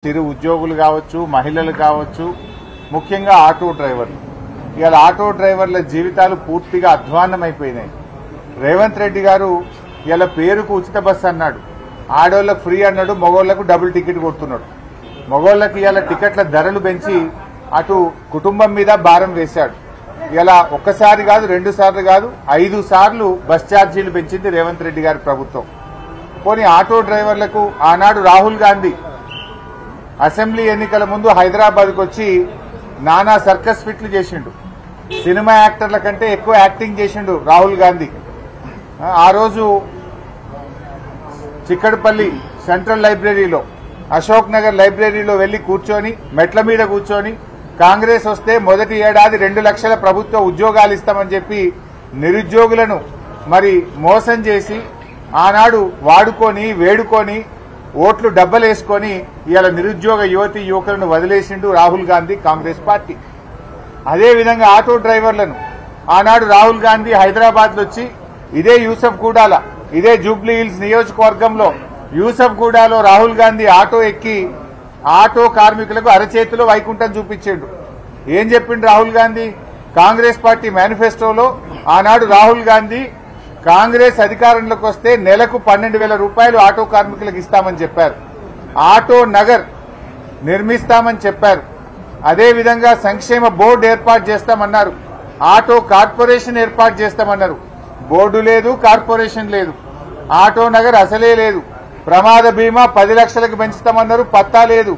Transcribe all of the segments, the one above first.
చిరు ఉద్యోగులు కావచ్చు, మహిళలు కావచ్చు, ముఖ్యంగా ఆటో డ్రైవర్లు. ఇవాళ ఆటో డ్రైవర్ల జీవితాలు పూర్తిగా అధ్వాన్నమైపోయినాయి. రేవంత్ రెడ్డి గారు ఇవాళ పేరుకు ఉచిత బస్సు అన్నాడు, ఆడోళ్లకు ఫ్రీ అన్నాడు, మగోళ్లకు డబుల్ టికెట్ కొడుతున్నాడు. మగోళ్లకు ఇవాళ టికెట్ల ధరలు పెంచి అటు కుటుంబం మీద భారం వేశాడు. ఇలా ఒక్కసారి కాదు, 2 సార్లు కాదు, 5 సార్లు బస్ ఛార్జీలు పెంచింది రేవంత్ రెడ్డి గారి ప్రభుత్వం. పోనీ ఆటో డ్రైవర్లకు ఆనాడు రాహుల్ గాంధీ అసెంబ్లీ ఎన్నికల ముందు హైదరాబాద్కు వచ్చి నానా సర్కస్ ఫిట్లు చేసిండు. సినిమా యాక్టర్ల కంటే ఎక్కువ యాక్టింగ్ చేసిండు రాహుల్ గాంధీ. ఆ రోజు చిక్కడపల్లి సెంట్రల్ లైబ్రరీలో, అశోక్ నగర్ లైబ్రరీలో వెళ్లి కూర్చొని, మెట్ల మీద కూర్చొని, కాంగ్రెస్ వస్తే మొదటి ఏడాది 2 లక్షల ప్రభుత్వ ఉద్యోగాలు ఇస్తామని చెప్పి నిరుద్యోగులను మరి మోసం చేసి ఆనాడు వాడుకొని వేడుకొని ఓట్లు డబ్బలేసుకొని ఇవాళ నిరుద్యోగ యువతి యువకులను వదిలేసిండు రాహుల్ గాంధీ కాంగ్రెస్ పార్టీ. అదేవిధంగా ఆటో డ్రైవర్లను ఆనాడు రాహుల్ గాంధీ హైదరాబాద్ లో వచ్చి ఇదే యూసఫ్గూడాల, ఇదే జూబ్లీ హిల్స్ నియోజకవర్గంలో యూసఫ్గూడాలో రాహుల్ గాంధీ ఆటో ఎక్కి ఆటో కార్మికులకు అరచేతిలో వైకుంఠం చూపించాడు. ఏం చెప్పిండు రాహుల్ గాంధీ? కాంగ్రెస్ పార్టీ మేనిఫెస్టోలో ఆనాడు రాహుల్ గాంధీ కాంగ్రెస్ అధికారంలోకి వస్తే నెలకు 12,000 రూపాయలు ఆటో కార్మికులకు ఇస్తామని చెప్పారు. ఆటో నగర్ నిర్మిస్తామని చెప్పారు. అదేవిధంగా సంక్షేమ బోర్డు ఏర్పాటు చేస్తామన్నారు. ఆటో కార్పొరేషన్ ఏర్పాటు చేస్తామన్నారు. బోర్డు లేదు, కార్పొరేషన్ లేదు, ఆటో నగర్ అసలే లేదు. ప్రమాద బీమా 10 లక్షలకు పెంచుతామన్నారు, పత్తా లేదు.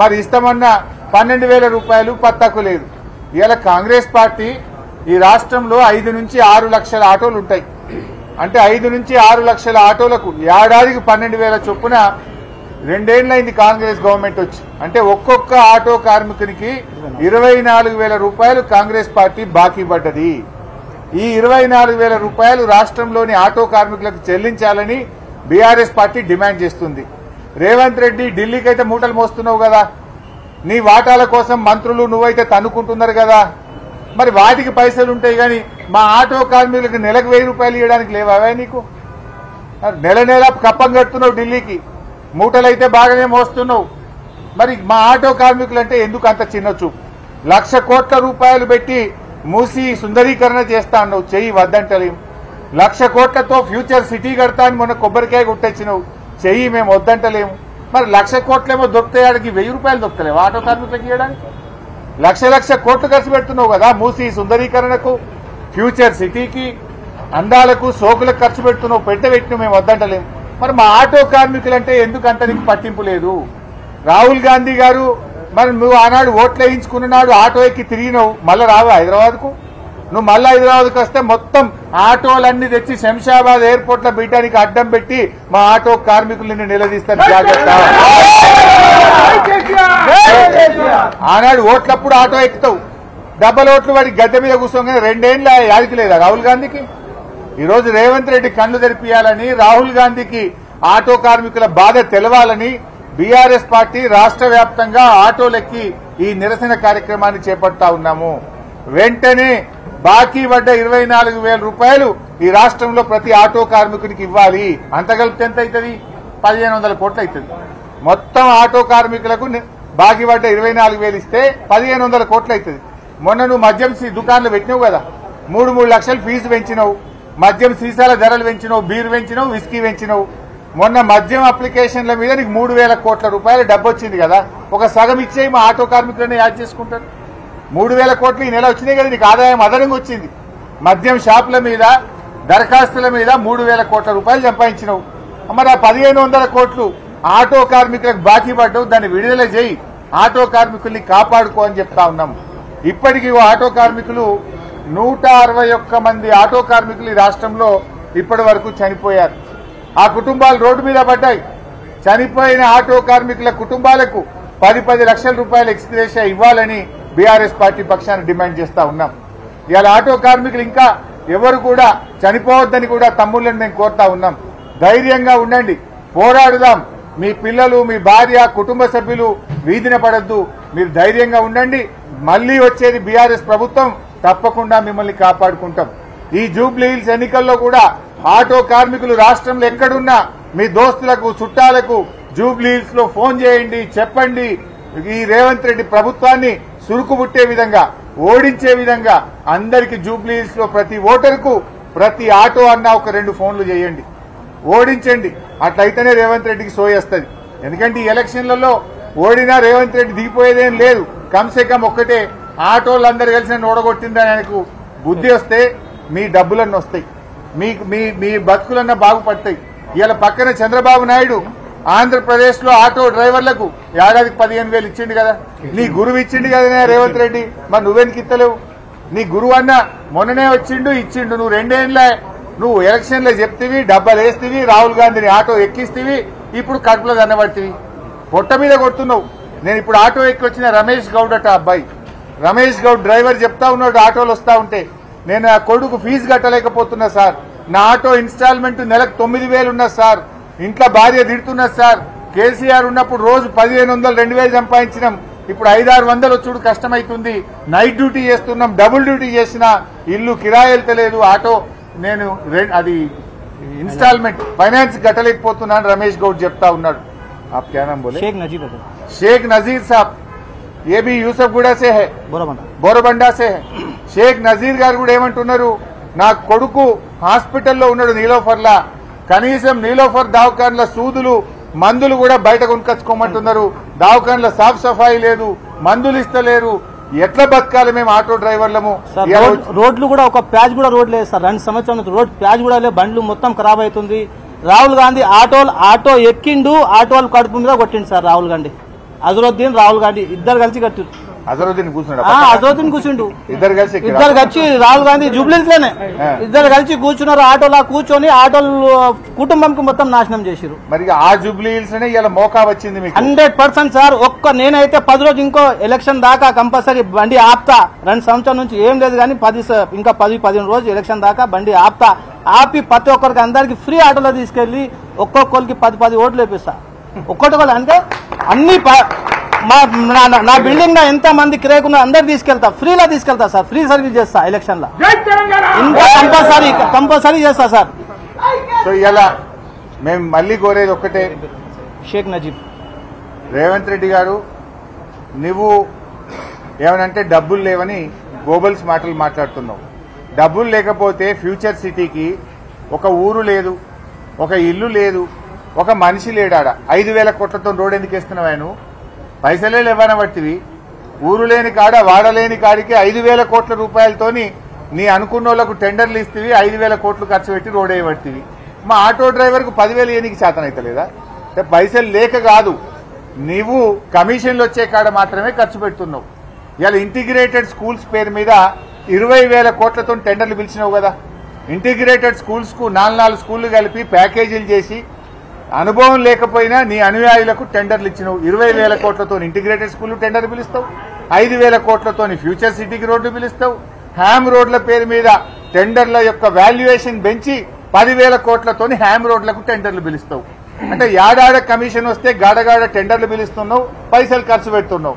మరి ఇస్తామన్న 12,000 రూపాయలు పత్తాకు లేదు. ఇవాళ కాంగ్రెస్ పార్టీ ఈ రాష్ట్రంలో 5 నుంచి 6 లక్షల ఆటోలు ఉంటాయి. అంటే 5 నుంచి 6 లక్షల ఆటోలకు ఏడాదికి 12,000 చొప్పున 2 ఏళ్లైంది కాంగ్రెస్ గవర్నమెంట్ వచ్చి. అంటే ఒక్కొక్క ఆటో కార్మికునికి 24,000 రూపాయలు కాంగ్రెస్ పార్టీ బాకీ పడ్డది. ఈ 24,000 రూపాయలు రాష్ట్రంలోని ఆటో కార్మికులకు చెల్లించాలని బీఆర్ఎస్ పార్టీ డిమాండ్ చేస్తుంది. రేవంత్ రెడ్డి ఢిల్లీకి అయితే మూటలు మోస్తున్నావు కదా, నీ వాటాల కోసం మంత్రులు నువ్వైతే తన్నుకుంటున్నారు కదా, మరి వాటికి పైసలు ఉంటాయి కానీ మా ఆటో కార్మికులకు నెలకు 1000 రూపాయలు ఇవ్వడానికి లేవా నీకు? నెల నెల కప్పం కడుతున్నావు ఢిల్లీకి, మూటలైతే బాగానే మోస్తున్నావు. మరి మా ఆటో కార్మికులంటే ఎందుకు అంత చిన్న చూపు? 1,00,000 కోట్ల రూపాయలు పెట్టి మూసి సుందరీకరణ చేస్తా అన్నావు, చెయ్యి వద్దంటలేము. 1,00,000 కోట్లతో ఫ్యూచర్ సిటీ కడతా అని మొన్న కొబ్బరికాయ కొట్టొచ్చినావు, చెయ్యి మేము వద్దంటలేము. మరి 1,00,000 కోట్లేమో దొరుకుతాయాడికి 1000 రూపాయలు దొరుకుతలేవు ఆటో కార్మికులకు ఇవ్వడానికి? 1,00,000 కోట్లు ఖర్చు పెడుతున్నావు కదా మూసి సుందరీకరణకు, ఫ్యూచర్ సిటీకి, అందాలకు, సోకులకు ఖర్చు పెడుతున్నావు, పెట్టిన మేము వద్దంటలేము. మరి మా ఆటో కార్మికులంటే ఎందుకు అంత నీకు పట్టింపు లేదు? రాహుల్ గాంధీ గారు మరి నువ్వు ఆనాడు ఓట్లు వేయించుకున్నాడు, ఆటో ఎక్కి తిరిగినావు, మళ్ళీ రావు హైదరాబాద్కు? నువ్వు మళ్ళీ హైదరాబాద్కు వస్తే మొత్తం ఆటోలన్నీ తెచ్చి శంషాబాద్ ఎయిర్పోర్ట్ లో బీటానికి అడ్డం పెట్టి మా ఆటో కార్మికులని నిలదీస్తారు, జాగ్రత్త. ఆనాడు ఓట్లప్పుడు ఆటో ఎక్కుతావు, డబ్బల ఓట్లు వాడి గద్దె మీద కూర్చోగానే 2 ఏళ్ల యాదికి లేదా రాహుల్ గాంధీకి? ఈరోజు రేవంత్ రెడ్డి కళ్లు తెరిపియాలని, రాహుల్ గాంధీకి ఆటో కార్మికుల బాధ తెలవాలని బీఆర్ఎస్ పార్టీ రాష్ట్ర వ్యాప్తంగా ఆటోలెక్కి ఈ నిరసన కార్యక్రమాన్ని చేపడతా ఉన్నాము. వెంటనే బాకీ పడ్డ 24,000 రూపాయలు ఈ రాష్ట్రంలో ప్రతి ఆటో కార్మికునికి ఇవ్వాలి. అంత కలిపితే ఎంత అవుతుంది? 1,500 కోట్లు అవుతుంది. మొత్తం ఆటో కార్మికులకు బాకీ పడ్డ 24,000 ఇస్తే 1,500 కోట్లు అవుతుంది. మొన్న నువ్వు మద్యం దుకాణాలు పెట్టినావు కదా, 3 లక్షలు ఫీజు పెంచినావు, మద్యం సీసాల ధరలు పెంచినావు, బీర్ పెంచినావు, విస్కీ పెంచినావు. మొన్న మద్యం అప్లికేషన్ల మీద నీకు 3,000 కోట్ల రూపాయల డబ్బు వచ్చింది కదా, ఒక సగం ఇచ్చేయి, మా ఆటో కార్మికులనే యాడ్ చేసుకుంటారు. 3,000 కోట్లు ఈ నెల వచ్చినాయి కదా, నీకు ఆదాయం అదనంగా వచ్చింది. మద్యం షాపుల మీద, దరఖాస్తుల మీద 3,000 కోట్ల రూపాయలు సంపాదించినావు. మరి ఆ 1,500 కోట్లు ఆటో కార్మికులకు బాకీ పడ్డావు, దాన్ని విడుదల చేయి, ఆటో కార్మికుల్ని కాపాడుకో అని చెప్తా ఉన్నాం. ఇప్పటికీ ఆటో కార్మికులు 161 మంది ఆటో కార్మికులు ఈ రాష్ట్రంలో ఇప్పటి వరకు చనిపోయారు. ఆ కుటుంబాలు రోడ్డు మీద పడ్డాయి. చనిపోయిన ఆటో కార్మికుల కుటుంబాలకు 10 లక్షల రూపాయల ఎక్స్గ్రేషియా ఇవ్వాలని బీఆర్ఎస్ పార్టీ పక్షాన డిమాండ్ చేస్తా ఉన్నాం. ఇవాళ ఆటో కార్మికులు ఇంకా ఎవరు కూడా చనిపోవద్దని కూడా తమ్ముళ్ళని మేము కోరుతా ఉన్నాం. ధైర్యంగా ఉండండి, పోరాడుదాం. మీ పిల్లలు, మీ భార్య, కుటుంబ సభ్యులు వీధిన పడద్దు, మీరు ధైర్యంగా ఉండండి. మళ్లీ వచ్చేది బీఆర్ఎస్ ప్రభుత్వం, తప్పకుండా మిమ్మల్ని కాపాడుకుంటాం. ఈ జూబ్లీ హిల్స్ ఎన్నికల్లో కూడా ఆటో కార్మికులు రాష్ట్రంలో ఎక్కడున్నా మీ దోస్తులకు, చుట్టాలకు జూబ్లీ హిల్స్ లో ఫోన్ చేయండి, చెప్పండి. ఈ రేవంత్ రెడ్డి ప్రభుత్వాన్ని సురుకుబుట్టే విధంగా, ఓడించే విధంగా అందరికి జూబ్లీ హిల్స్ లో ప్రతి ఓటరుకు ప్రతి ఆటో అన్న ఒక 2 ఫోన్లు చేయండి, ఓడించండి. అట్లయితేనే రేవంత్ రెడ్డికి సోయేస్తుంది. ఎందుకంటే ఈ ఎలక్షన్లలో ఓడినా రేవంత్ రెడ్డి దిగిపోయేదేం లేదు. కమ్సే కమ్ ఒక్కటే, ఆటోలందరూ కలిసి నన్ను ఓడగొట్టిందని ఆయనకు బుద్ధి వస్తే మీ డబ్బులన్నీ వస్తాయి, మీ బతుకులన్నా బాగుపడతాయి. ఇవాళ పక్కన చంద్రబాబు నాయుడు ఆంధ్రప్రదేశ్ లో ఆటో డ్రైవర్లకు ఏడాదికి 15,000 ఇచ్చిండు కదా. నీ గురువు ఇచ్చిండు కదా రేవంత్ రెడ్డి, మరి నువ్వెందుకు ఇస్తలేవు? నీ గురువు అన్న మొన్ననే వచ్చిండు, ఇచ్చిండు. నువ్వు 2 ఏళ్లే నువ్వు ఎలక్షన్లో చెప్తివి, డబ్బాలు వేస్తేవి, రాహుల్ గాంధీని ఆటో ఎక్కిస్తేవి, ఇప్పుడు కడుపులో దన్నబడితివి, పొట్ట మీద కొడుతున్నావు. నేను ఇప్పుడు ఆటో ఎక్కి వచ్చిన రమేష్ గౌడ్ అట అబ్బాయి, రమేష్ గౌడ్ డ్రైవర్ చెప్తా ఉన్నాడు, ఆటోలు వస్తా ఉంటే నేను నా కొడుకు ఫీజు కట్టలేకపోతున్నా సార్, నా ఆటో ఇన్స్టాల్మెంట్ నెలకు 9,000 ఉన్నది సార్, ఇంట్లో భార్య తిడుతున్నది సార్, కేసీఆర్ ఉన్నప్పుడు రోజు 1,500 2,000 సంపాదించినాం, ఇప్పుడు 500-600 వచ్చుడు కష్టమైతుంది, నైట్ డ్యూటీ చేస్తున్నాం, డబుల్ డ్యూటీ చేసినా ఇల్లు కిరాయి వెళ్తలేదు, ఆటో నేను అది ఇన్స్టాల్మెంట్ ఫైనాన్స్ కట్టలేకపోతున్నాను రమేష్ గౌడ్ చెప్తా ఉన్నాడు. आप क्या नाम बोले? शेख नजीर साहब, ये भी యూసఫ్గూడ से है, బోరబండా से है. షేక్ నజీర్ గారు కూడా ఏమంటున్నారు, నా కొడుకు హాస్పిటల్లో ఉన్నాడు నీలోఫర్లా, కనీసం నీలోఫర్ దవాఖాన్ల సూదులు మందులు కూడా బయట కొనుకొచ్చుకోమంటున్నారు, దవాఖాన్ల సాఫ్ సఫాయి లేదు, మందులు ఇస్తలేరు. ఎట్లా బతకాలి మేము ఆటో డ్రైవర్లము? రోడ్లు కూడా ఒక ప్యాచ్ కూడా రోడ్ లేదు సార్, 2 సంవత్సరాల నుంచి రోడ్ ప్యాచ్ కూడా లేదు, బండ్లు మొత్తం ఖరాబ్ అవుతుంది. రాహుల్ గాంధీ ఆటో ఎక్కిండు, ఆటోలు కడుపు మీద కొట్టిండు సార్ రాహుల్ గాంధీ. అజరుద్దీన్ రాహుల్ గాంధీ ఇద్దరు కలిసి కట్టిండు. అజరుద్దీన్ కూర్చుండు, ఇద్దరు కలిసి రాహుల్ గాంధీ జూబ్లీస్ లోనే ఇద్దరు కలిసి కూర్చున్నారు. ఆటోలా కూర్చొని ఆటోలు కుటుంబంకి మొత్తం నాశనం చేశారు. మరి ఆ జూబ్లీ హిల్స్ ఇలా మోకా వచ్చింది 100% సార్. నేనైతే 10 రోజు ఇంకో ఎలక్షన్ దాకా కంపల్సరీ బండి ఆపుతా. 2 సంవత్సరాల నుంచి ఏం లేదు కానీ ఇంకా 10-15 రోజు ఎలక్షన్ దాకా బండి ఆపుతా. ఆపి ప్రతి ఒక్కరికి అందరికి ఫ్రీ ఆటోలో తీసుకెళ్లి ఒక్కొక్కరికి 10 ఓట్లు వేపిస్తా. ఒక్కొక్కరు అంటే అన్ని నా బిల్డింగ్ లో ఎంత మంది కిరాయికున్నా అందరు తీసుకెళ్తా, ఫ్రీలో తీసుకెళ్తా సార్, ఫ్రీ సర్వీస్ చేస్తా ఎలక్షన్ లో, ఇంకా కంపల్సరీ చేస్తా సార్. సో ఇలా మేము మళ్ళీ కోరేది ఒక్కటే, షేక్ నజీబ్ రేవంత్ రెడ్డి గారు, నువ్వు ఏమనంటే డబ్బులు లేవని గోబల్స్ మాటలు మాట్లాడుతున్నావు. డబ్బులు లేకపోతే ఫ్యూచర్ సిటీకి ఒక ఊరు లేదు, ఒక ఇల్లు లేదు, ఒక మనిషి లేడాడ. 5,000 కోట్లతో రోడ్ ఎందుకు వేస్తున్నావు? ఆయన పైసలే లేవన పట్టివి. ఊరు లేని కాడ, వాడలేని కాడికి 5,000 కోట్ల రూపాయలతోని నీ అనుకున్న వాళ్ళకు టెండర్లు ఇస్తేవి, 5,000 కోట్లు ఖర్చు పెట్టి రోడ్ వేయబట్టివి. మా ఆటో డ్రైవర్కు 10,000 ఏనికి చేతనైతలేదా? పైసలు లేక కాదు, నీవు కమిషన్లు వచ్చే కాడ మాత్రమే ఖర్చు పెడుతున్నావు. ఇలా ఇంటిగ్రేటెడ్ స్కూల్స్ పేరు మీద 20,000 కోట్లతో టెండర్లు పిలిచినావు కదా. ఇంటిగ్రేటెడ్ స్కూల్స్ కు 4 స్కూళ్లు కలిపి ప్యాకేజీలు చేసి అనుభవం లేకపోయినా నీ అనుయాయులకు టెండర్లు ఇచ్చినావు. 20,000 కోట్లతో ఇంటిగ్రేటెడ్ స్కూల్ టెండర్ పిలుస్తావు, 5,000 కోట్లతో ఫ్యూచర్ సిటీకి రోడ్డు పిలుస్తావు. హ్యామ్ రోడ్ల పేరు మీద టెండర్ల యొక్క వాల్యుయేషన్ పెంచి 10,000 కోట్లతో హ్యామ్ రోడ్లకు టెండర్లు పిలుస్తావు. అంటే యాడాడ కమిషన్ వస్తే గాడగాడ టెండర్లు పిలుస్తున్నావు, పైసలు ఖర్చు పెడుతున్నావు.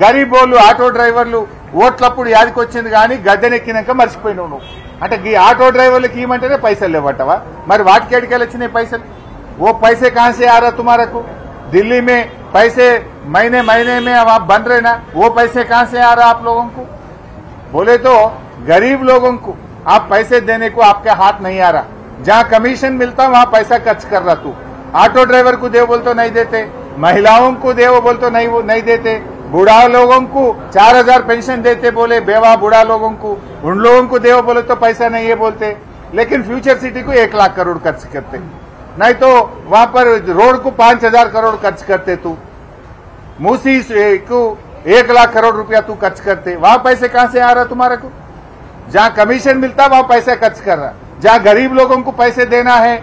గరీబోళ్ళు ఆటో డ్రైవర్లు ఓట్లప్పుడు యాదికొచ్చింది కానీ గద్దెనెక్కినాక మర్చిపోయినావు నువ్వు. అంటే ఈ ఆటో డ్రైవర్లకు ఇవ్వమంటేనే పైసలు లేవట్టవా? మరి వాటికి ఎడికెళ్ళి వచ్చినాయి పైసలు? वो पैसे कहां से आ रहा तुम्हारे को? दिल्ली में पैसे महीने में अब आप बन रहे ना, वो पैसे कहां से आ रहा आप लोगों को? बोले तो गरीब लोगों को आप पैसे देने को आपके हाथ नहीं आ रहा. जहां कमीशन मिलता वहां पैसा खर्च कर रहा तू. ऑटो ड्राइवर को दे बोल तो नहीं देते, महिलाओं को दे वो बोल तो नहीं देते, बूढ़ा लोगों को 4,000 पेंशन देते बोले, बेवा बूढ़ा लोगों को, उन लोगों को दे बोले तो पैसा नहीं है बोलते. लेकिन फ्यूचर सिटी को 1 लाख करोड़ खर्च करते, नहीं तो वहां पर रोड को 5,000 करोड़ खर्च करते. तू मूसी को 1 लाख करोड़ रुपया तू खर्च करते. वहां पैसे कहां से आ रहा तुम्हारे को? जहां कमीशन मिलता वहां पैसा खर्च कर रहा. जहां गरीब लोगों को पैसे देना है,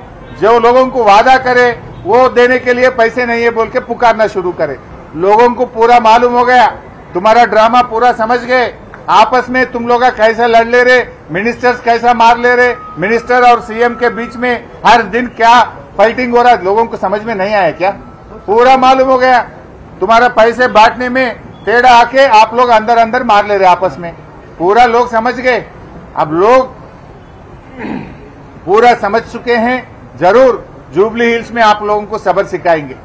जो लोगों को वादा करे वो देने के लिए पैसे नहीं है बोल के पुकारना शुरू करे. लोगों को पूरा मालूम हो गया, तुम्हारा ड्रामा पूरा समझ गए. आपस में तुम लोग कैसा लड़ ले रहे, मिनिस्टर्स कैसा मार ले रहे, मिनिस्टर और सीएम के बीच में हर दिन क्या फाइटिंग हो रहा है, लोगों को समझ में नहीं आया क्या? पूरा मालूम हो गया. तुम्हारा पैसे बांटने में टेढ़ा आके आप लोग अंदर मार ले रहे आपस में, पूरा लोग समझ गए. अब लोग पूरा समझ चुके हैं. जरूर जुबली हिल्स में आप लोगों को सबक सिखाएंगे.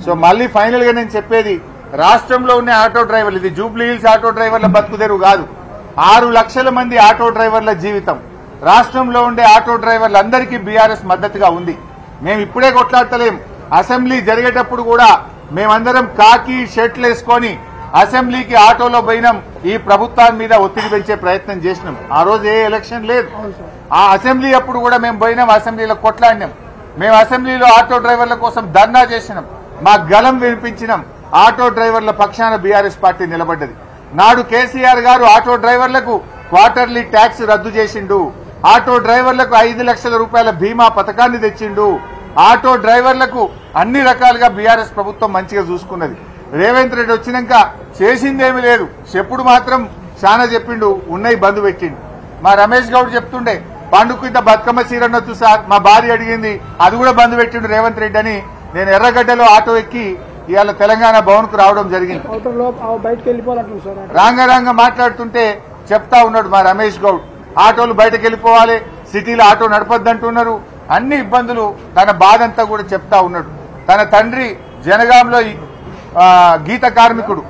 సో మళ్ళీ ఫైనల్ గా నేను చెప్పేది, రాష్ట్రంలో ఉన్న ఆటో డ్రైవర్లు, ఇది జూబ్లీ హిల్స్ ఆటో డ్రైవర్ల బతుకుదెరువు కాదు, 6 లక్షల మంది ఆటో డ్రైవర్ల జీవితం. రాష్ట్రంలో ఉండే ఆటో డ్రైవర్లందరికీ బీఆర్ఎస్ మద్దతుగా ఉంది. మేము ఇప్పుడే కొట్లాడతలేం. అసెంబ్లీ జరిగేటప్పుడు కూడా మేమందరం కాకి షర్ట్లు వేసుకొని అసెంబ్లీకి ఆటోలో పోయినాం. ఈ ప్రభుత్వాన్ని మీద ఒత్తిడి పెంచే ప్రయత్నం చేసినాం. ఆ రోజు ఏ ఎలక్షన్ లేదు. ఆ అసెంబ్లీ అప్పుడు కూడా మేము పోయినాం, అసెంబ్లీలో కొట్లాడినాం. మేము అసెంబ్లీలో ఆటో డ్రైవర్ల కోసం ధర్నా చేసినాం, మా గలం వినిపించినాం. ఆటో డ్రైవర్ల పక్షాన బీఆర్ఎస్ పార్టీ నిలబడ్డది. నాడు కేసీఆర్ గారు ఆటో డ్రైవర్లకు క్వార్టర్లీ ట్యాక్స్ రద్దు చేసిండు, ఆటో డ్రైవర్లకు 5 లక్షల రూపాయల బీమా పథకాన్ని తెచ్చిండు. ఆటో డ్రైవర్లకు అన్ని రకాలుగా బీఆర్ఎస్ ప్రభుత్వం మంచిగా చూసుకున్నది. రేవంత్ రెడ్డి వచ్చినాక చేసిందేమీ లేదు, చెప్పుడు మాత్రం చాలా చెప్పిండు, ఉన్నాయి బంధు పెట్టిండు. మా రమేష్ గౌడ్ చెప్తుండే, పండుగ ఇంత బతుకమ్మ సీరనొచ్చు సార్, మా భార్య అడిగింది, అది కూడా బంధు పెట్టిండు రేవంత్ రెడ్డి అని. నేను ఎర్రగడ్డలో ఆటో ఎక్కి ఇవాళ తెలంగాణ భవన్ కు రావడం జరిగింది. రాంగ మాట్లాడుతుంటే చెప్తా ఉన్నాడు మా రమేష్ గౌడ్, ఆటోలు బయటకు వెళ్ళిపోవాలి, సిటీలో ఆటో నడపద్దంటున్నారు, అన్ని ఇబ్బందులు, తన బాధంతా కూడా చెప్తా ఉన్నాడు. తన తండ్రి జనగాంలో గీత కార్మికుడు,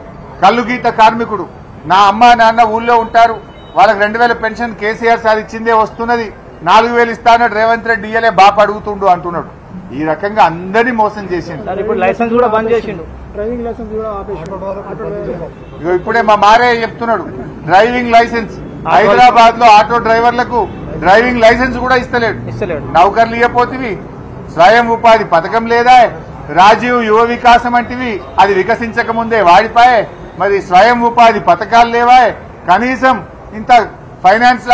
కల్లు గీత కార్మికుడు. నా అమ్మ నాన్న ఊళ్ళో ఉంటారు, వాళ్ళకి 2000 పెన్షన్ కేసీఆర్ సార్ ఇచ్చిందే వస్తున్నది, 4000 ఇస్తానన్నాడు రేవంత్ రెడ్డి, ఇయ్యలే బాప అడుగుతుండు అంటున్నాడు. ఈ రకంగా అందరినీ మోసం చేసిండు. ఇప్పుడు లైసెన్స్ కూడా బంద్ చేసిండు, డ్రైవింగ్ లైసెన్స్ కూడా ఆపేసిండు. ఇప్పుడే మా మారే చెప్తున్నాడు, డ్రైవింగ్ లైసెన్స్ హైదరాబాద్ లో ఆటో డ్రైవర్లకు డ్రైవింగ్ లైసెన్స్ కూడా ఇస్తలేడు. నౌకర్లు ఇవ్వపోతివి, స్వయం ఉపాధి పథకం లేదా, రాజీవ్ యువ వికాసం అంటివి, అది వికసించక ముందే వాడిపాయే, మరి స్వయం ఉపాధి పథకాలు లేవా, కనీసం ఇంత ఫైనాన్స్